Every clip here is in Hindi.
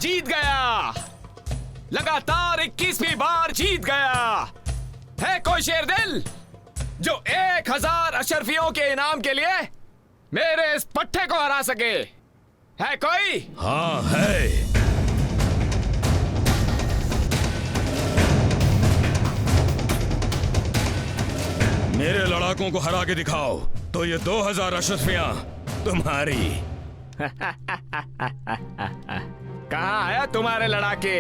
जीत गया, लगातार 21वीं बार जीत गया। है कोई शेरदिल जो 1000 अशरफियों के इनाम के लिए मेरे इस पट्टे को हरा सके? है कोई? हाँ है। मेरे लड़ाकों को हरा के दिखाओ तो ये 2000 अशरफियां तुम्हारी। कहाँ है तुम्हारे लड़ाके?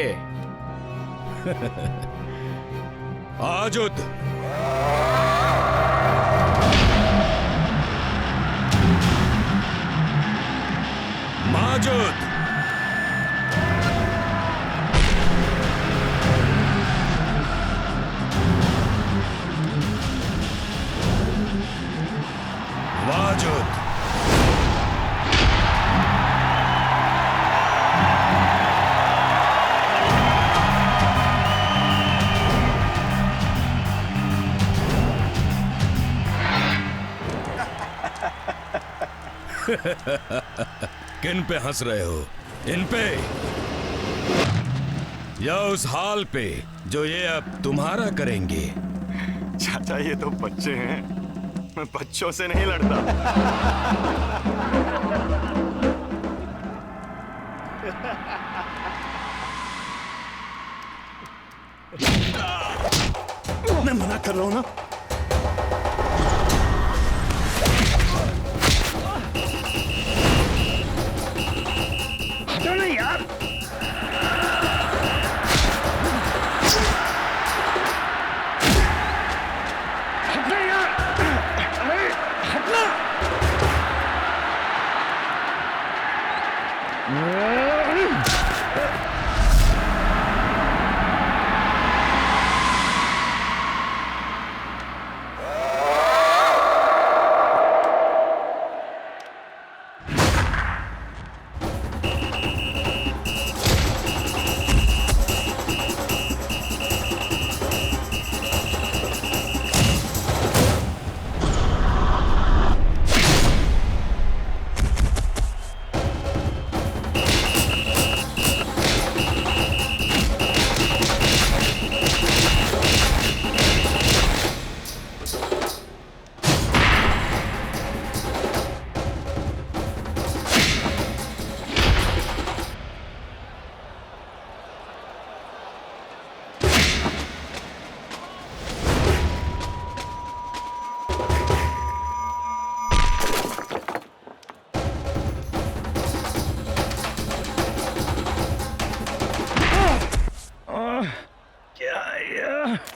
आजुद, माजुद, वाजुद, किन पे हंस रहे हो? इन पे या उस हाल पे जो ये अब तुम्हारा करेंगे? चाचा ये तो बच्चे हैं, मैं बच्चों से नहीं लड़ता। मैं मना कर रहा हूं ना। हटो नहीं यार। हटना यार। अरे हटना।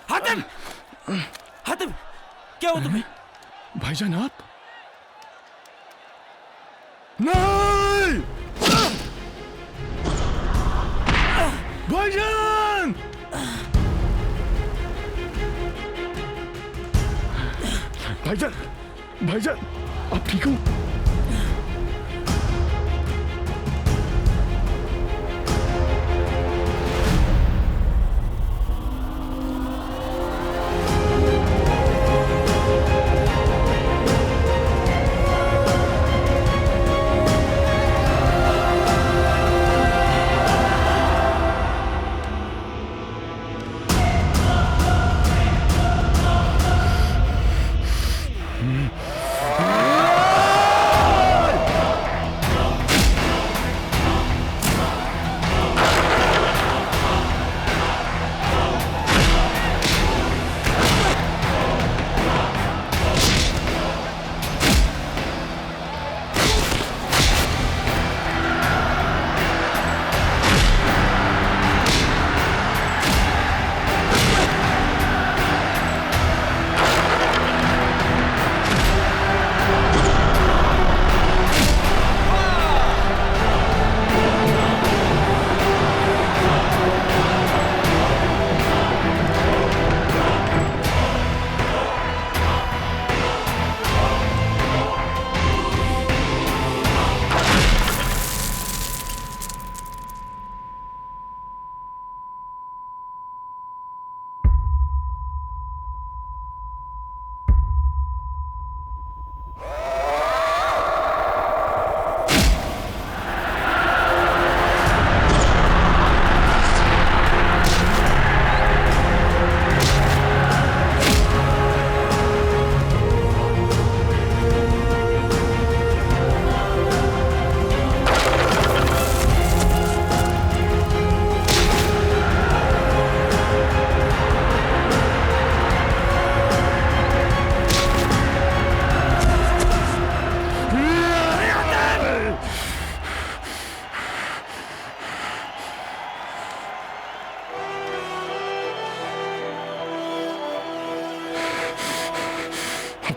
हातिम! हातिम! क्या हुआ तुम्हें? भाईजान आप? नहीं! भाईजान! भाईजान! भाईजान! आप ठीक हो?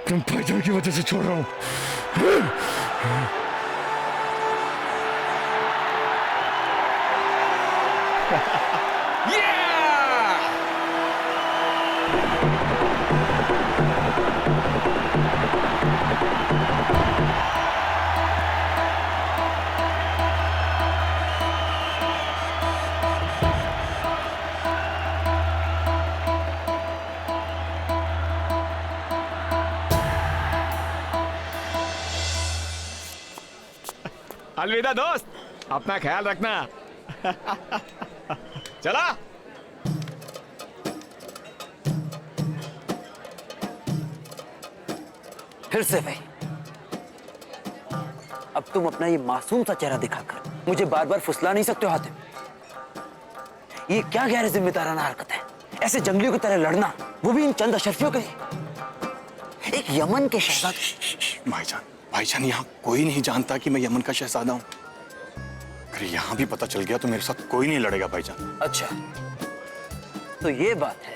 तुम भाईजान की वजह से छोड़ रहा हूँ। अलविदा दोस्त, अपना ख्याल रखना। चला। फिर से भाई, अब तुम अपना ये मासूम सा चेहरा दिखाकर मुझे बार बार फुसला नहीं सकते हो हातिम। ये क्या गैर जिम्मेदाराना हरकत है, ऐसे जंगलियों की तरह लड़ना, वो भी इन चंद अशरफियों के लिए। एक यमन के शहजादे। भाईजान यहाँ कोई नहीं जानता कि मैं यमन का शहजादा हूँ। अगर यहाँ भी पता चल गया तो मेरे साथ कोई नहीं लड़ेगा भाईजान। अच्छा, तो ये बात है।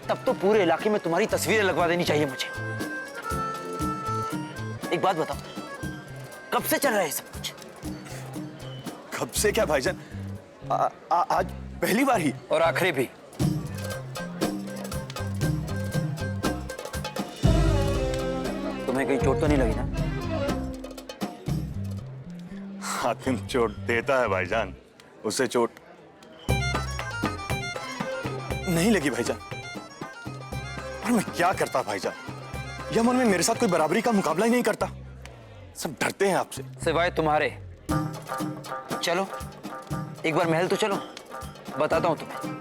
तब तो पूरे इलाके में तुम्हारी तस्वीरें लगवा देनी चाहिए मुझे। एक बात बताओ, कब से चल रहा है सब कुछ? कब से क्या भाईजान, आज पहली बार ही और आखिरी भी। तुम्हें कहीं चोट तो नहीं लगी ना? हातिम चोट देता है भाईजान, उसे चोट नहीं लगी भाईजान। पर मैं क्या करता भाईजान, यमन में मेरे साथ कोई बराबरी का मुकाबला ही नहीं करता। सब डरते हैं आपसे। सिवाय तुम्हारे। चलो एक बार महल तो चलो, बताता हूं तुम्हें।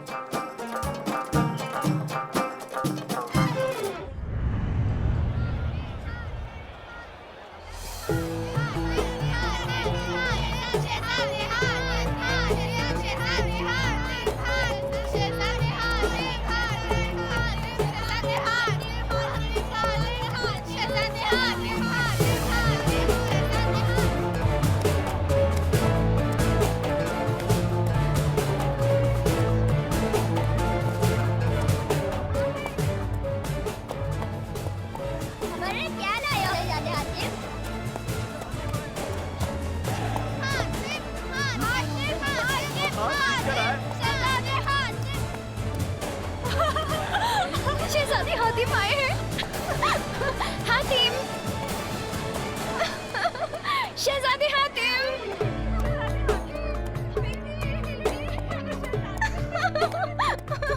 शहजादे हातिम आए हैं। हातिम, शहजादे हातिम।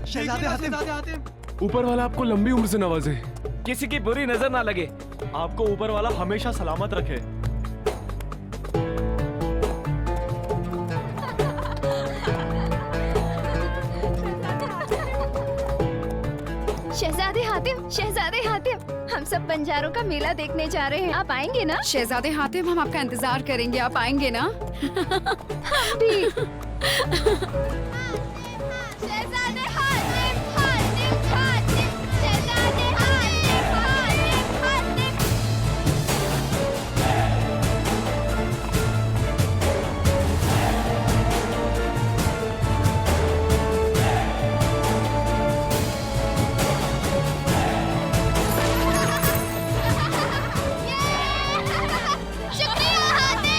शहजादे हातिम, ऊपर वाला आपको लंबी उम्र से नवाजे। किसी की बुरी नजर ना लगे। आपको ऊपर वाला हमेशा सलामत रखे। शहजादे हातिम, हम सब बंजारों का मेला देखने जा रहे हैं, आप आएंगे ना? शहजादे हातिम, हम आपका इंतजार करेंगे, आप आएंगे ना? हम भी। शहजादे हातिम, हातिम, हातिम, शहजादे हातिम, हातिम, हातिम। शुक्रिया हातिम।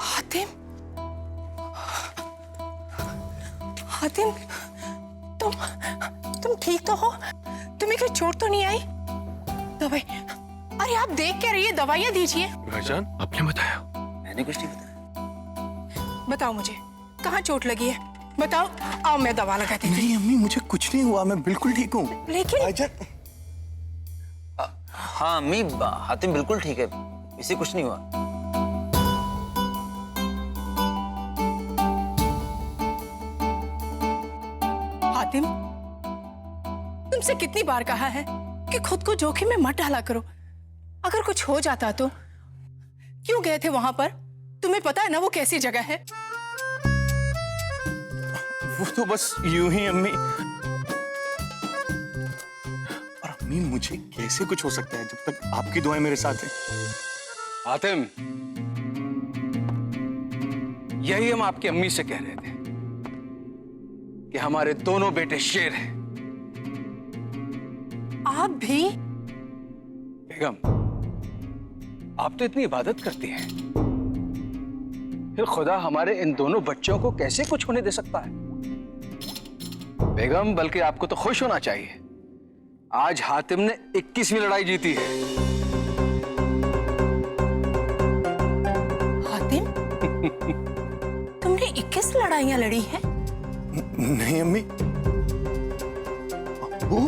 हातिम, हातिम, तुम ठीक तो हो? तुम्हें कोई चोट तो नहीं आई? दवाई, अरे आप देख क्या रही है, दवाइयाँ दीजिए। भाईजान आपने बताया? मैंने कुछ नहीं बताया। बताओ मुझे, कहाँ चोट लगी है? बताओ, आओ मैं दवा लगा देती हूँ। नहीं अम्मी, मुझे कुछ नहीं हुआ, मैं बिल्कुल ठीक हूँ। लेकिन भाईजान हाँ अम्मी, हातिम बिल्कुल ठीक है, इसे कुछ नहीं हुआ। हातिम, तुमसे कितनी बार कहा है कि खुद को जोखिम में मत डाला करो। अगर कुछ हो जाता तो? क्यों गए थे वहां पर? तुम्हें पता है ना वो कैसी जगह है? वो तो बस यूं ही अम्मी। और अम्मी मुझे कैसे कुछ हो सकता है जब तक आपकी दुआएं मेरे साथ हैं। हातिम, यही हम आपकी अम्मी से कह रहे थे कि हमारे दोनों बेटे शेर हैं। आप भी? बेगम, आप तो इतनी इबादत करती हैं, फिर खुदा हमारे इन दोनों बच्चों को कैसे कुछ होने दे सकता है? बेगम, बल्कि आपको तो खुश होना चाहिए। आज हातिम ने 21वीं लड़ाई जीती है। हातिम, तुमने 21 लड़ाइयां लड़ी हैं? नहीं अम्मी। अब्बू?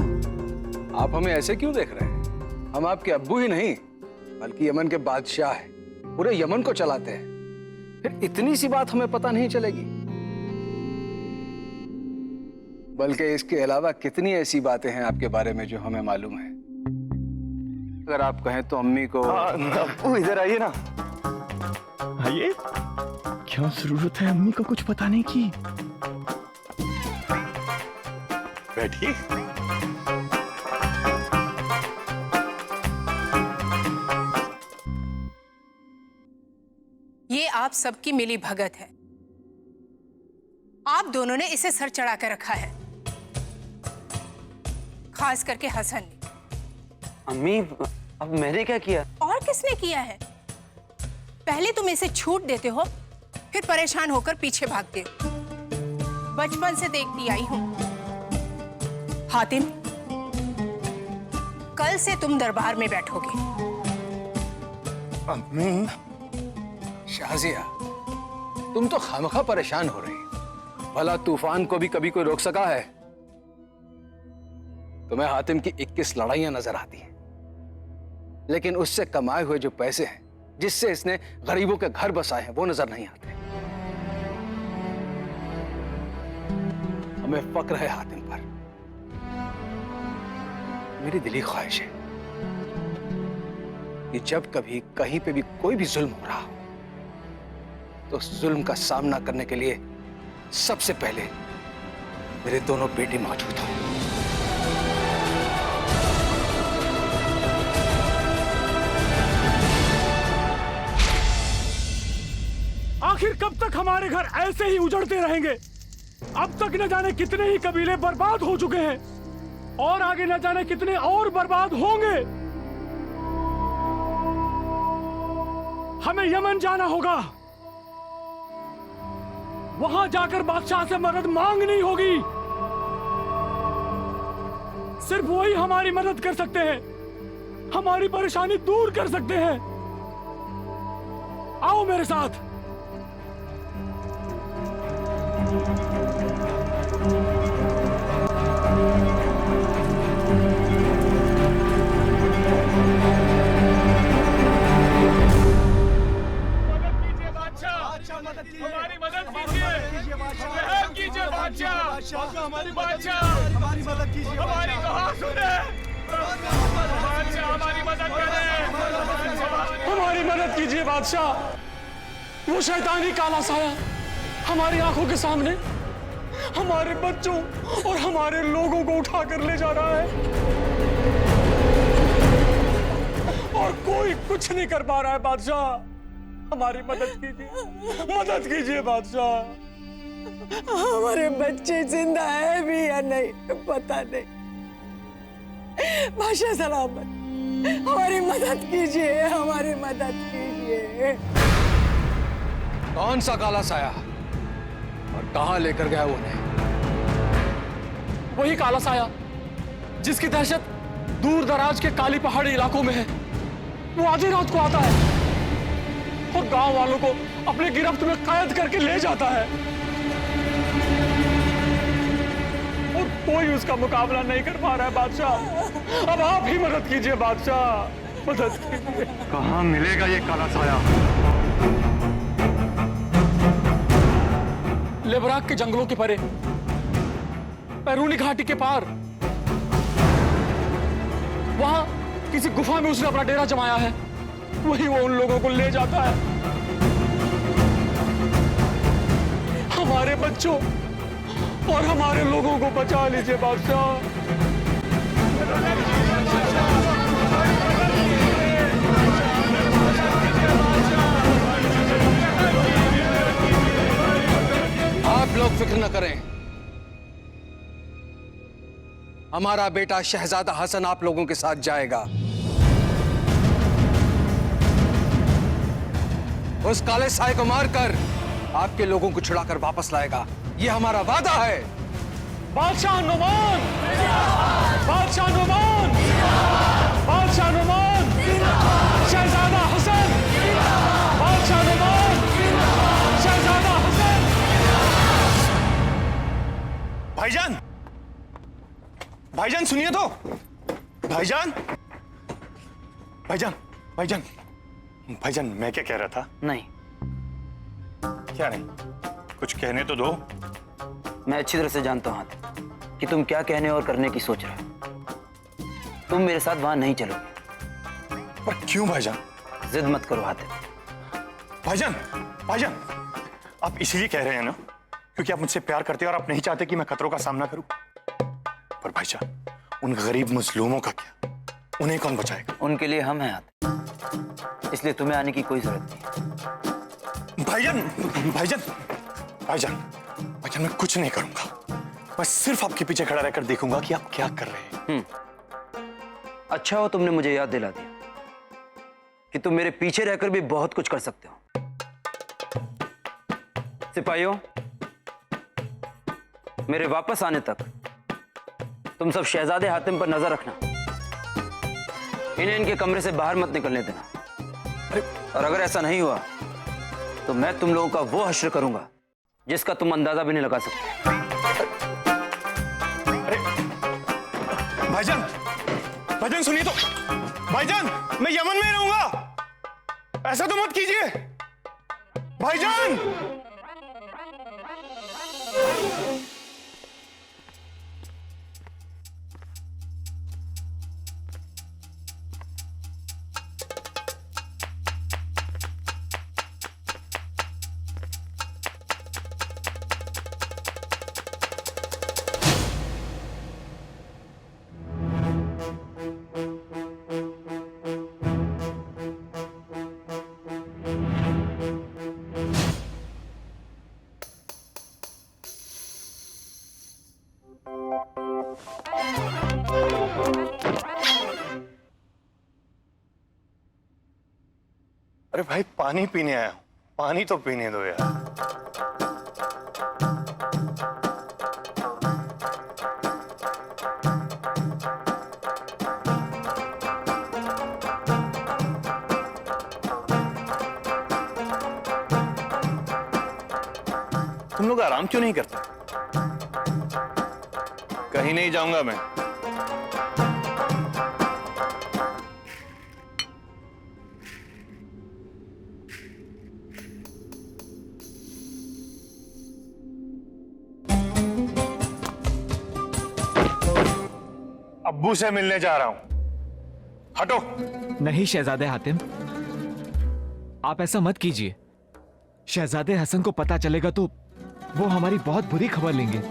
आप हमें ऐसे क्यों देख रहे हैं? हम आपके अब्बू ही नहीं, बल्कि यमन के बादशाह हैं। पूरे यमन को चलाते हैं। फिर इतनी सी बात हमें पता नहीं चलेगी? बल्कि इसके अलावा कितनी ऐसी बातें हैं आपके बारे में जो हमें मालूम है। अगर आप कहें तो अम्मी को। अब्बू इधर आइए ना। आइए। क्या जरूरत है अम्मी को कुछ बताने की? बैठिए। ये आप सबकी मिली भगत है। आप दोनों ने इसे सर चढ़ा कर रखा है, खास करके हसन ने। अम्मी, अब मैंने क्या किया? और किसने किया है? पहले तुम इसे छूट देते हो, फिर परेशान होकर पीछे भागते हो। बचपन से देखती आई हूं। हातिम, कल से तुम दरबार में बैठोगे। अम्मी। शाजिया, तुम तो खामखा परेशान हो रही। भला तूफान को भी कभी कोई रोक सका है? तुम्हें हातिम की 21 लड़ाइयां नजर आती हैं, लेकिन उससे कमाए हुए जो पैसे हैं, जिससे इसने गरीबों के घर बसाए हैं, वो नजर नहीं आते। हमें फक्र है हातिम पर। मेरी दिली ख्वाहिश है कि जब कभी कहीं पे भी कोई भी जुल्म हो रहा हो, तो उस जुल्म का सामना करने के लिए सबसे पहले मेरे दोनों बेटे मौजूद हों। आखिर कब तक हमारे घर ऐसे ही उजड़ते रहेंगे? अब तक न जाने कितने ही कबीले बर्बाद हो चुके हैं, और आगे न जाने कितने और बर्बाद होंगे। हमें यमन जाना होगा। वहां जाकर बादशाह से मदद मांगनी होगी। सिर्फ वही हमारी मदद कर सकते हैं, हमारी परेशानी दूर कर सकते हैं। आओ मेरे साथ। हमारी मदद कीजिए, रहम कीजिए बादशाह, हमारी मदद कीजिए, हमारी दुआ सुने बादशाह, हमारी मदद करें, हमारी मदद कीजिए बादशाह। वो शैतानी काला साया हमारी आंखों के सामने हमारे बच्चों और हमारे लोगों को उठाकर ले जा रहा है, और कोई कुछ नहीं कर पा रहा है बादशाह। हमारी मदद कीजिए बादशाह। हमारे बच्चे जिंदा है भी या नहीं पता नहीं। बादशाह सलामत, हमारी मदद कीजिए, हमारी मदद कीजिए। कौन सा काला साया और कहां लेकर गया वो उन्हें? वही काला साया जिसकी दहशत दूर दराज के काली पहाड़ी इलाकों में है। वो आधी रात को आता है और गांव वालों को अपने गिरफ्त में कैद करके ले जाता है, और कोई उसका मुकाबला नहीं कर पा रहा है बादशाह। अब आप ही मदद कीजिए बादशाह, मदद कीजिए। कहाँ मिलेगा ये काला साया? लेबराक के जंगलों के परे, पैरूनी घाटी के पार, वहां किसी गुफा में उसने अपना डेरा जमाया है। वही वो उन लोगों को ले जाता है। हमारे बच्चों और हमारे लोगों को बचा लीजिए बादशाह। आप लोग फिक्र न करें, हमारा बेटा शहजादा हसन आप लोगों के साथ जाएगा। उस काले साए को मारकर आपके लोगों को छुड़ाकर वापस लाएगा, ये हमारा वादा है। बादशाह नुमान, बादशाह नुमान, बादशाह नुमान, शहजादा हसन, बादशाह नुमान, शहजादा हसन। भाईजान, भाईजान सुनिए तो। भाईजान, भाईजान, भाईजान, भाईजान, मैं क्या कह रहा था? नहीं, क्या नहीं? कुछ कहने तो दो। मैं अच्छी तरह से जानता हूं हातिम कि तुम क्या कहने और करने की सोच रहे हो। तुम मेरे साथ वहां नहीं चलोगे। पर क्यों भाईजान? जिद मत करो हातिम। भाईजान, भाईजान, आप इसीलिए कह रहे हैं ना क्योंकि आप मुझसे प्यार करते हैं और आप नहीं चाहते कि मैं खतरों का सामना करूं। पर भाईजान, उन गरीब मजलूमों का क्या? उन्हें कौन बचाएगा? उनके लिए हम हैं हातिम, इसलिए तुम्हें आने की कोई जरूरत नहीं। भाईजान, भाईजान, भाईजान, भाईजान, मैं कुछ नहीं करूंगा। मैं सिर्फ आपके पीछे खड़ा रहकर देखूंगा कि आप क्या कर रहे हैं। अच्छा हो तुमने मुझे याद दिला दिया कि तुम मेरे पीछे रहकर भी बहुत कुछ कर सकते हो। सिपाहियों, मेरे वापस आने तक तुम सब शहजादे हातिम पर नजर रखना। इन्हें इनके कमरे से बाहर मत निकलने देना। और अगर ऐसा नहीं हुआ तो मैं तुम लोगों का वो हश्र करूंगा जिसका तुम अंदाजा भी नहीं लगा सकते। भाईजान, भाईजान सुनिए तो। भाईजान, मैं यमन में रहूंगा, ऐसा तो मत कीजिए। भाईजान, अरे भाई, पानी पीने आया हूं, पानी तो पीने दो यार। तुम लोग आराम क्यों नहीं करते? कहीं नहीं जाऊंगा मैं। अब्बू से मिलने जा रहा हूं। हटो। नहीं शहजादे हातिम, आप ऐसा मत कीजिए। शहजादे हसन को पता चलेगा तो वो हमारी बहुत बुरी खबर लेंगे।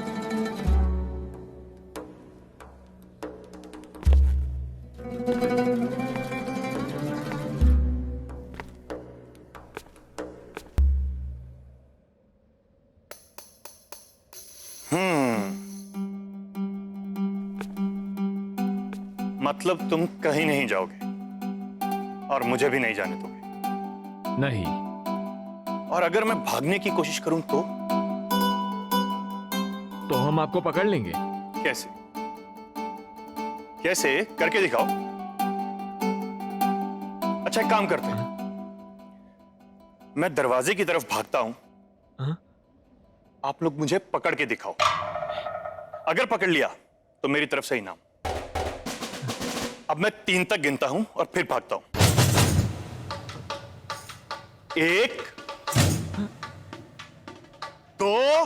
मतलब तुम कहीं नहीं जाओगे और मुझे भी नहीं जाने दोगे? नहीं। और अगर मैं भागने की कोशिश करूं तो हम आपको पकड़ लेंगे। कैसे? कैसे? करके दिखाओ। अच्छा, एक काम करते हैं, मैं दरवाजे की तरफ भागता हूं। हाँ? आप लोग मुझे पकड़ के दिखाओ। अगर पकड़ लिया तो मेरी तरफ से इनाम। अब मैं 3 तक गिनता हूं और फिर भागता हूं। 1, 2,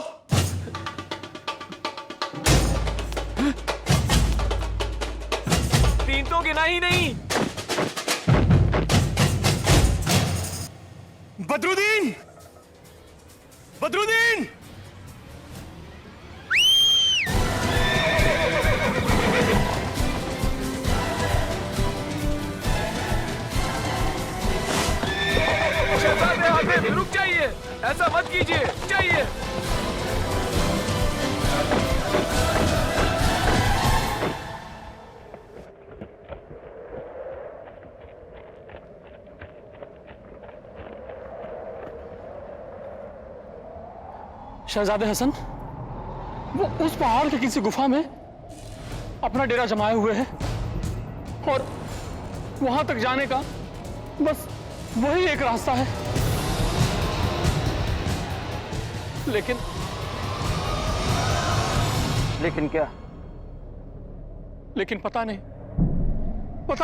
3 तो गिना ही नहीं। बदरुद्दीन, बदरुद्दीन, हातिम रुक जाइए, ऐसा मत कीजिए, जाइए। शहजादे हसन वो उस पहाड़ के किसी गुफा में अपना डेरा जमाए हुए है और वहां तक जाने का बस वही एक रास्ता है। लेकिन क्या? लेकिन पता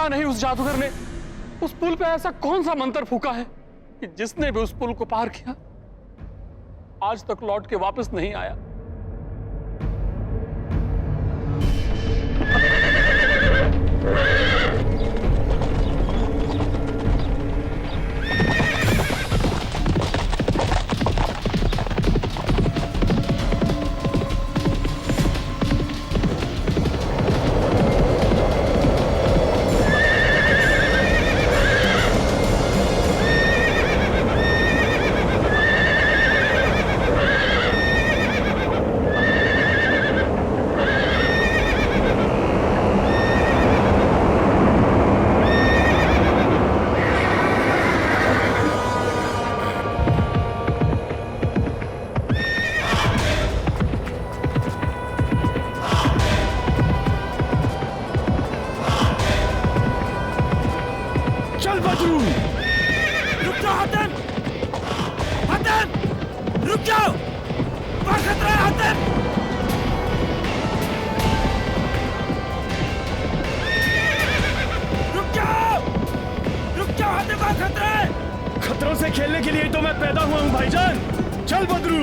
नहीं उस जादूगर ने उस पुल पे ऐसा कौन सा मंत्र फूका है कि जिसने भी उस पुल को पार किया आज तक लौट के वापस नहीं आया। रुक जाओ हातिम! हातिम! रुक जाओ! वहां खतरा है हातिम! रुक जाओ! रुक जाओ हातिम, वहां खतरा है! खतरों से खेलने के लिए तो मैं पैदा हुआ हूं भाईजान। चल बदरू।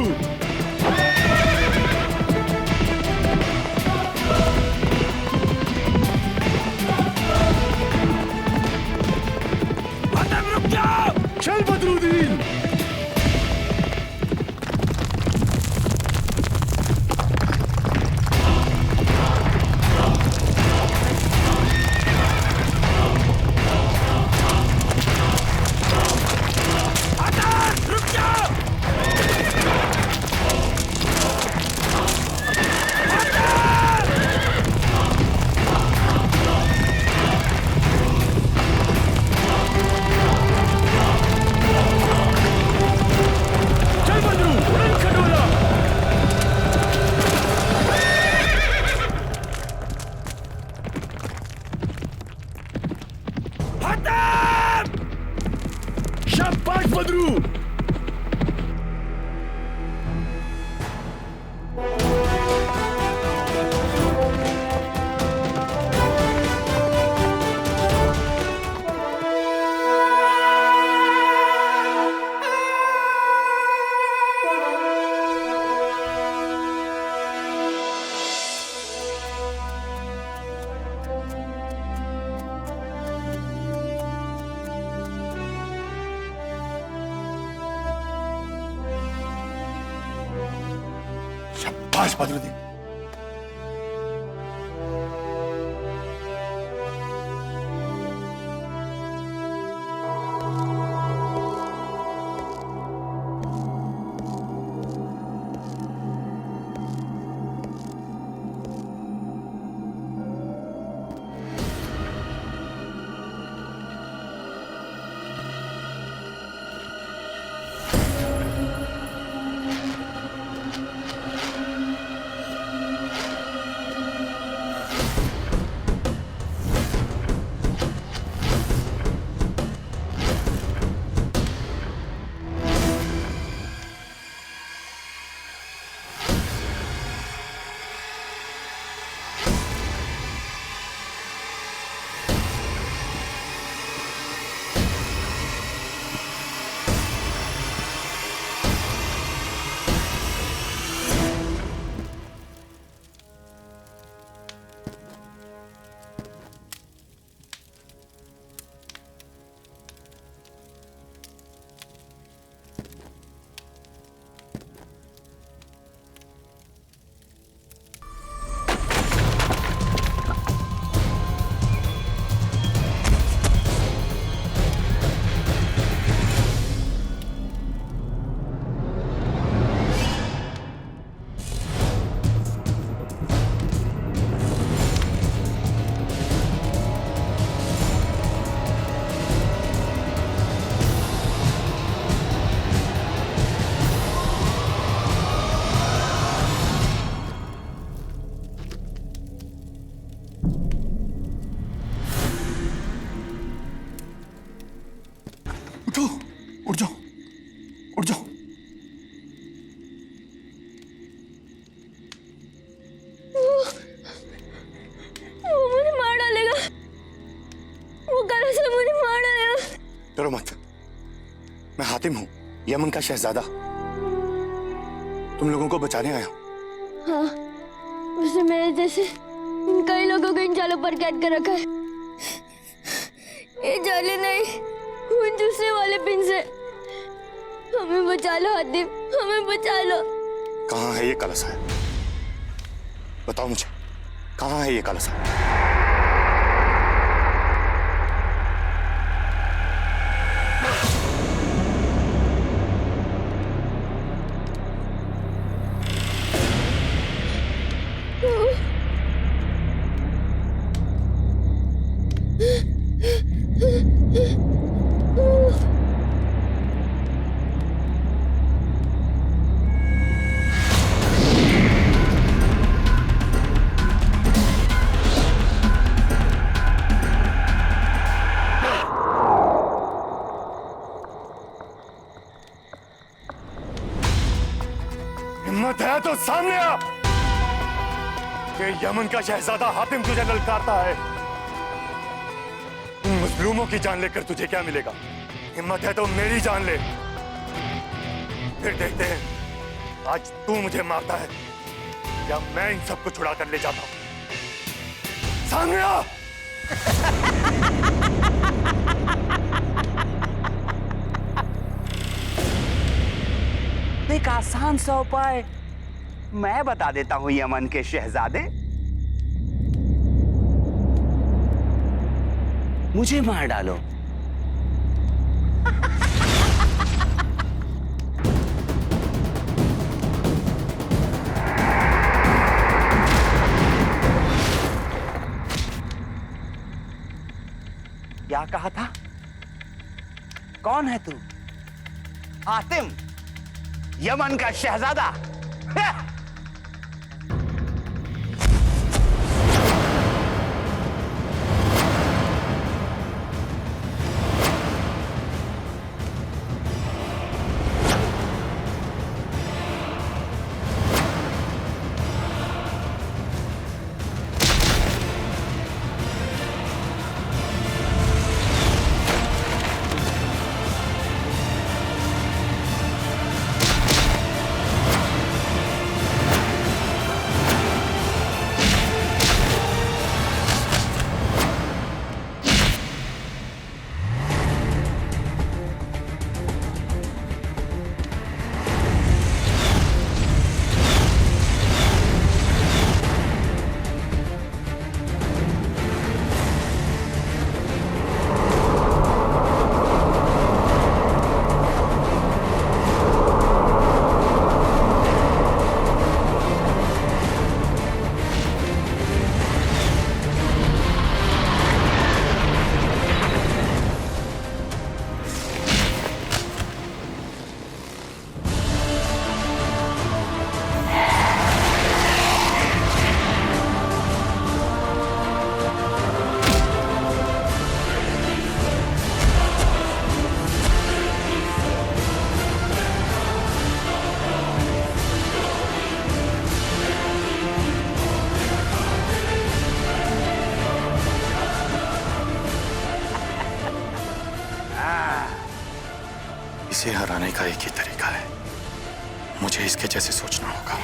हातिम रुक जाओ! चल बदरुद्दीन। हातिम रुक जाओ! चल बदरू, उड़न खटोला। हातिम! शाबाश बदरू। शाबाश बदरुद्दीन। उठ जाओ। वो मुझे मार डालेगा, वो गले से मुझे मार डालेगा। डरो मत, मैं हातिम हूँ, यमन का शहजादा। तुम लोगों को बचाने आया हूँ। हाँ, उसने मेरे जैसे कई लोगों को इन जालों पर कैद कर रखा है। ये जाले नहीं, वो दूसरे वाले पिन से। हमें बचा लो हातिम, हमें बचा लो। कहाँ है ये कलसा? बताओ मुझे, कहाँ है ये कलसा? हिम्मत है तो सामने आ। ये यमन का शहजादा हातिम तुझे ललकारता है। मजलूमों की जान लेकर तुझे क्या मिलेगा? हिम्मत है तो मेरी जान ले, फिर देखते हैं आज तू मुझे मारता है या मैं इन सबको छुड़ा कर ले जाता हूं। सामने आ। एक आसान सा उपाय मैं बता देता हूं यमन के शहजादे। मुझे मार डालो। क्या कहा था? कौन है तू? हातिम, यमन का शहजादा। इसे हराने का एक ही तरीका है, मुझे इसके जैसे सोचना होगा।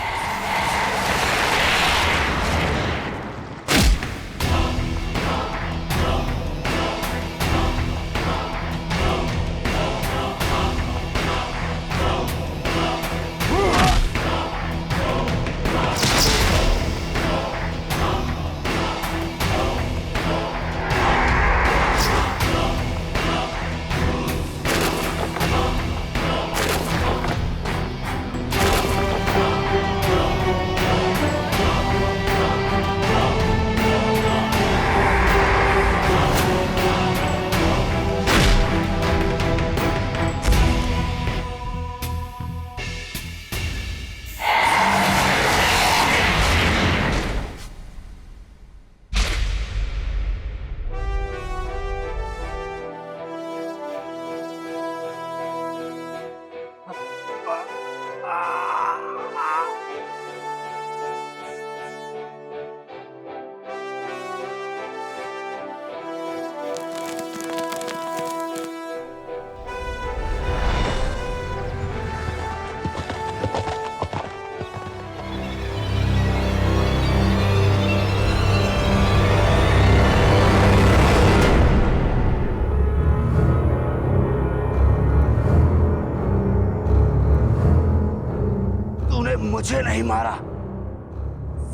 मुझे नहीं मारा,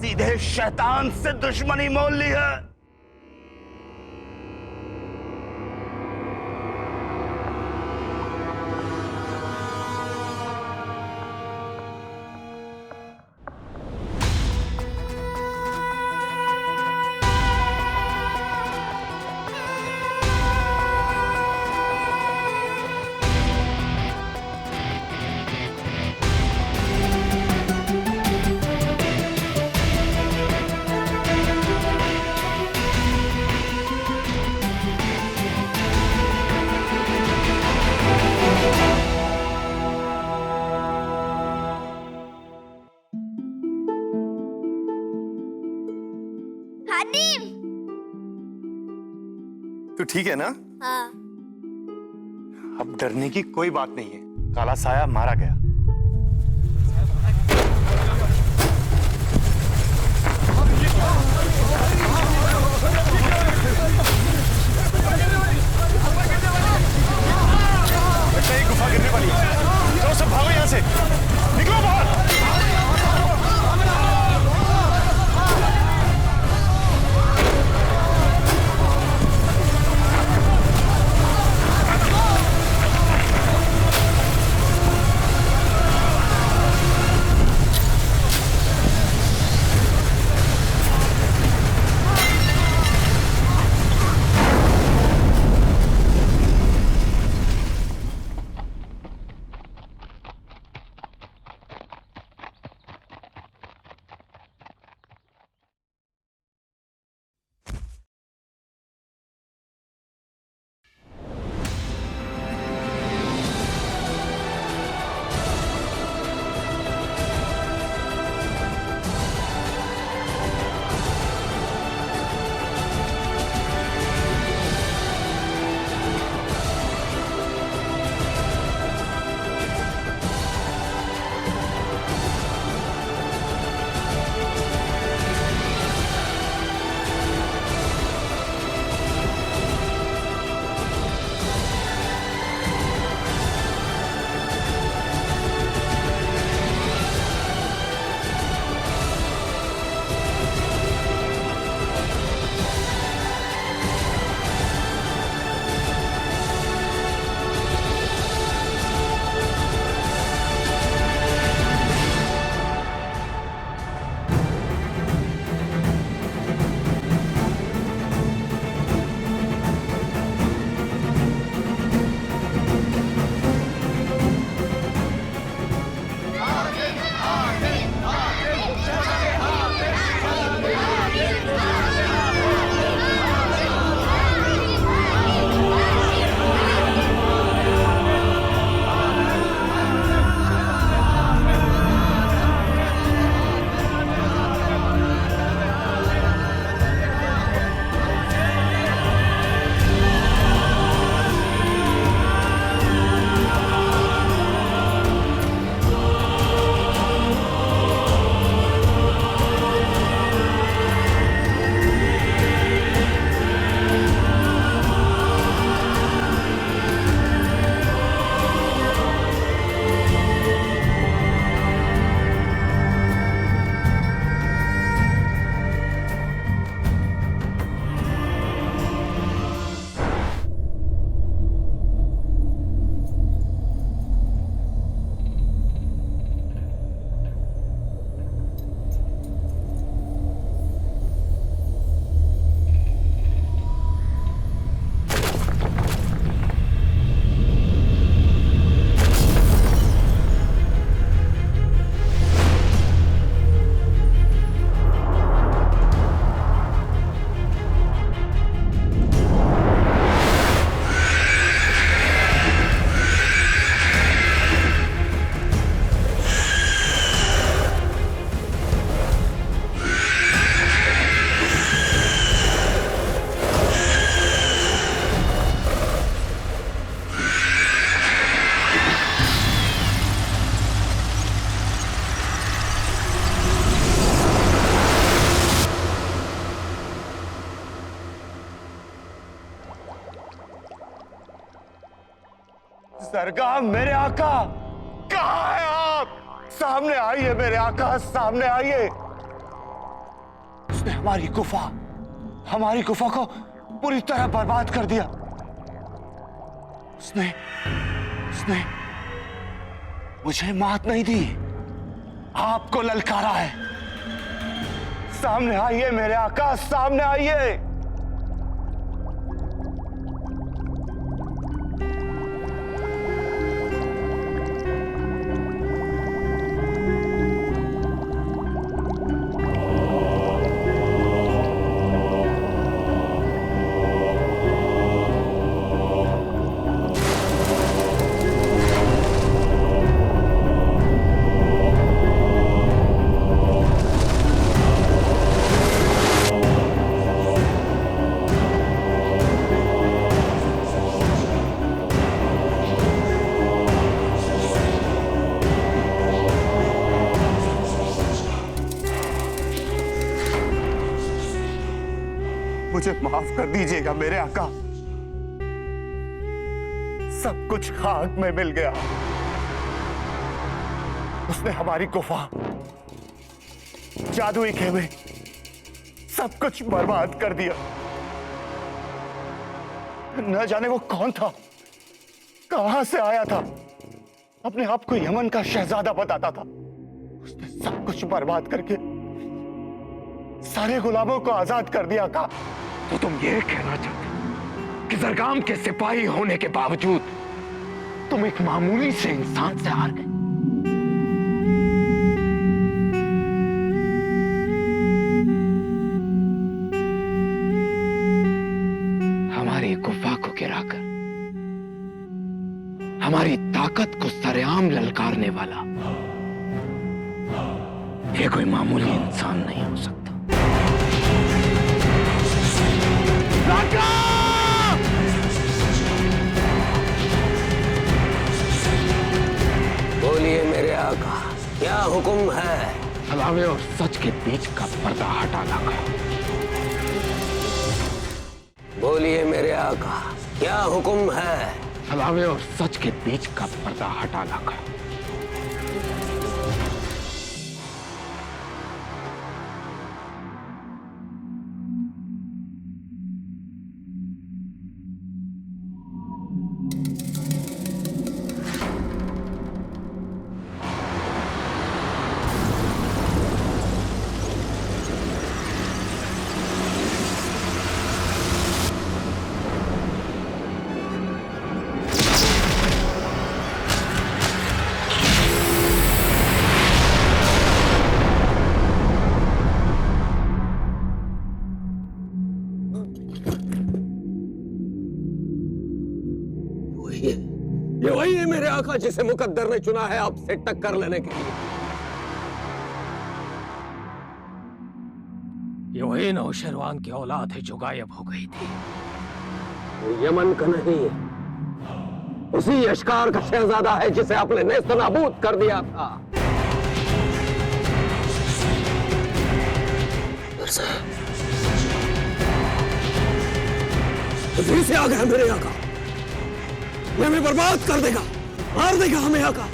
सीधे शैतान से दुश्मनी मोल ली है। हातिम! तू ठीक है ना? हाँ। अब डरने की कोई बात नहीं है, काला साया मारा गया। नहीं, गुफा गिरने वाली है। चलो सब भागो यहाँ से, निकलो बाहर। सरकार, मेरे आका, कहाँ है आप? सामने आइए मेरे आका, सामने आइए। उसने हमारी गुफा को पूरी तरह बर्बाद कर दिया। उसने मुझे मात नहीं दी, आपको ललकारा है। सामने आइए मेरे आका, सामने आइए। मुझे माफ कर दीजिएगा मेरे आका, सब कुछ खाक में मिल गया। उसने हमारी गुफा, जादुई खेमे, सब कुछ बर्बाद कर दिया। न जाने वो कौन था, कहां से आया था, अपने आप को यमन का शहजादा बताता था। उसने सब कुछ बर्बाद करके सारे गुलामों को आजाद कर दिया। का तो तुम ये कहना चाहते कि जरगाम के सिपाही होने के बावजूद तुम एक मामूली से इंसान से हार गए? हमारी गुफा को गिराकर हमारी ताकत को सरेआम ललकारने वाला ये कोई मामूली इंसान नहीं हो सकता। बोलिए मेरे आका, क्या हुक्म है? हलावे और सच के बीच का पर्दा हटाना का। बोलिए मेरे आका, क्या हुक्म है? हलावे और सच के बीच का पर्दा हटाना का। ये वही है मेरे आका जिसे मुकद्दर ने चुना है आपसे टक्कर लेने के लिए। ये वही नौशरवान की औलाद है जो गायब हो गई थी। वो यमन का नहीं है, उसी यशकार का शहजादा है जिसे आपने नेस्तनाबूद कर दिया था। फिर से आ गया मेरे आका, हमें बर्बाद कर देगा, मार देगा हमें आका।